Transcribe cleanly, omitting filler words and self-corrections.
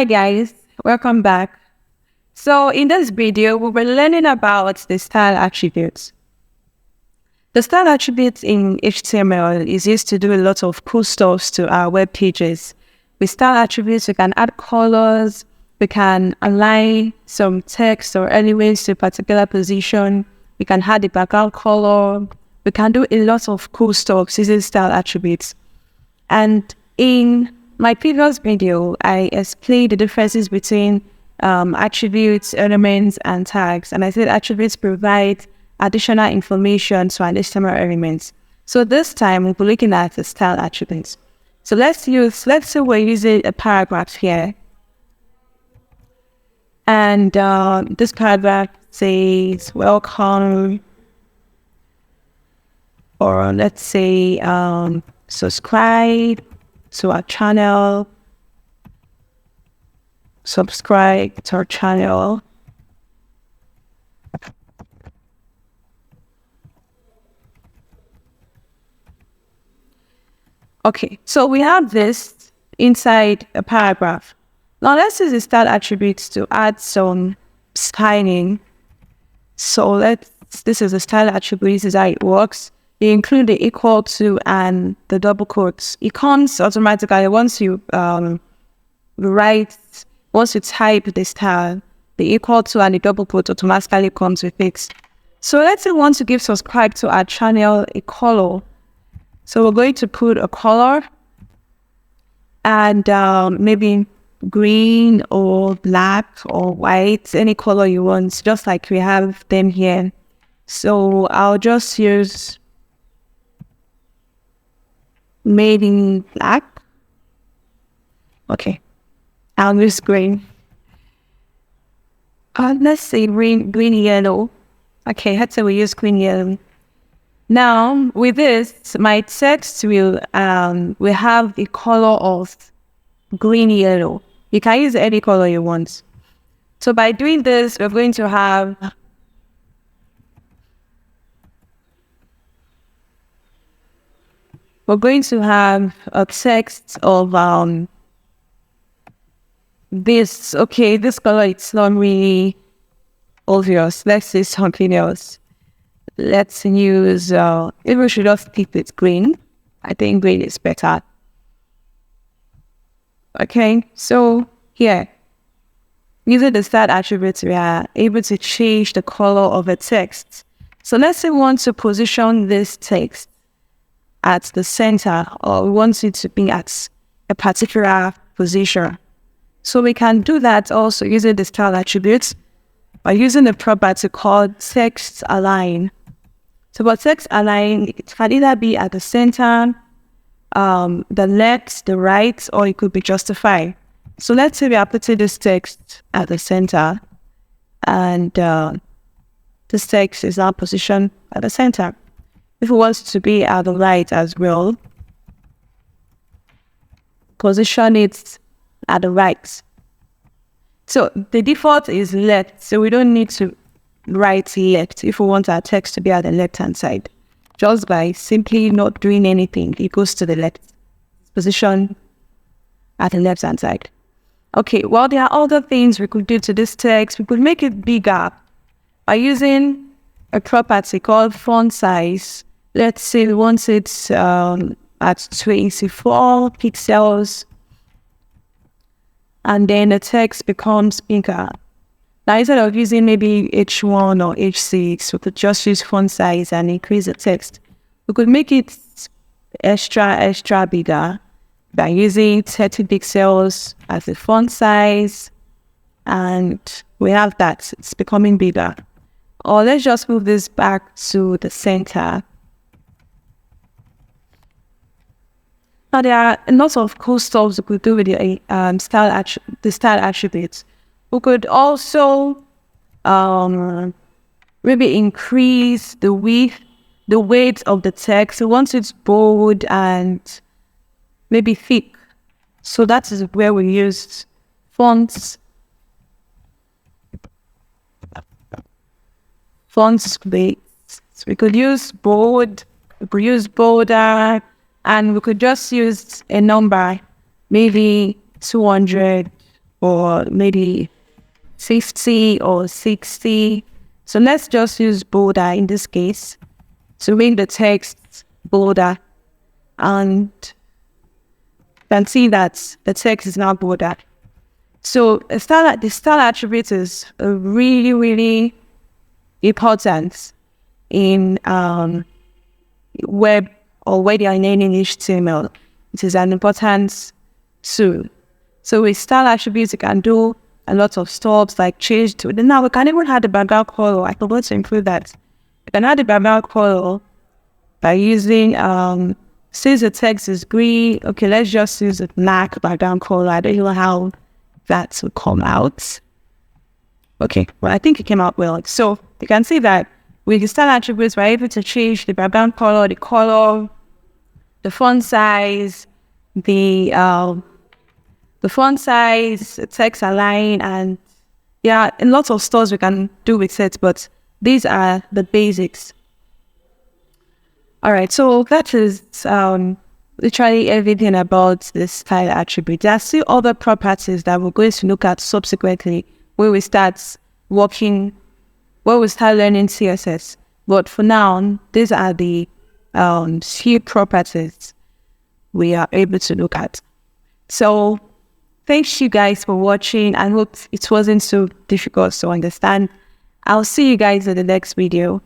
Hi guys, welcome back. So in this video, we were learning about the style attributes. The style attributes in HTML is used to do a lot of cool stuff to our web pages. With style attributes, we can add colors, we can align some text or elements to a particular position, we can add the background color, we can do a lot of cool stuff using style attributes. And in my previous video, I explained the differences between attributes, elements, and tags. And I said attributes provide additional information to an HTML element. So this time we'll be looking at the style attributes. So let's say we're using a paragraph here. And this paragraph says, welcome, or let's say, subscribe to our channel. Subscribe to our channel. Okay, so we have this inside a paragraph. Now let's use the style attributes to add some styling. So this is a style attribute, this is how it works. You include the equal to and the double quotes. It comes automatically once you type the style, the equal to and the double quote automatically comes with it. So let's say we want to give subscribe to our channel a color. So we're going to put a color and maybe green or black or white, any color you want, just like we have them here. So I'll just use made in black. Okay, I'll use green. Let's say green yellow. Okay, let's say we use green yellow. Now with this, my text will have the color of green yellow. You can use any color you want. So by doing this, we're going to have a text of this. Okay, this color, it's not really obvious. Let's say something else. Let's use, maybe we should just keep it green. I think green is better. Okay, so here, using the style attributes, we are able to change the color of a text. So let's say we want to position this text at the center, or we want it to be at a particular position. So we can do that also using the style attributes by using the property called text align. So for text align, it can either be at the center, the left, the right, or it could be justified. So let's say we are putting this text at the center, and this text is now positioned at the center. If we want it to be at the right as well, position it at the right. So the default is left, so we don't need to write left if we want our text to be at the left-hand side. Just by simply not doing anything, it goes to the left. Position at the left-hand side. Okay, well, there are other things we could do to this text. We could make it bigger by using a property called font size. Let's say we want it at 24 pixels, and then the text becomes bigger. Now, instead of using maybe H1 or H6, we could just use font size and increase the text. We could make it extra bigger by using 30 pixels as the font size, and we have that. It's becoming bigger. Or let's just move this back to the center. Now, there are lots of cool stuff we could do with the style attributes. We could also maybe increase the weight of the text. We want it bold and maybe thick. So that is where we used fonts weight. So we could use bold, we could use bolder, and we could just use a number, maybe 200 or maybe 50 or 60. So let's just use bolder in this case to make the text bolder. And you can see that the text is now bolder. So the style attribute is really, really important in web or where they are learning HTML. It is an important tool. So with style attributes, you can do a lot of stuff like change to. Now we can even add the background color. I forgot to include that. You can add the background color by using since the text is green. Okay, let's just use a black background color. I don't know how that will come out. Okay, well, I think it came out well. So you can see that with the style attributes, we're able to change the background color, the font size, the font size, text align, and yeah, in lots of stores we can do with it, but these are the basics. All right, so that is literally everything about the style attribute. There are still other properties that we're going to look at subsequently when we start learning CSS. But for now, these are the few properties we are able to look at. So thank you guys for watching. I hope it wasn't so difficult to understand. I'll see you guys in the next video.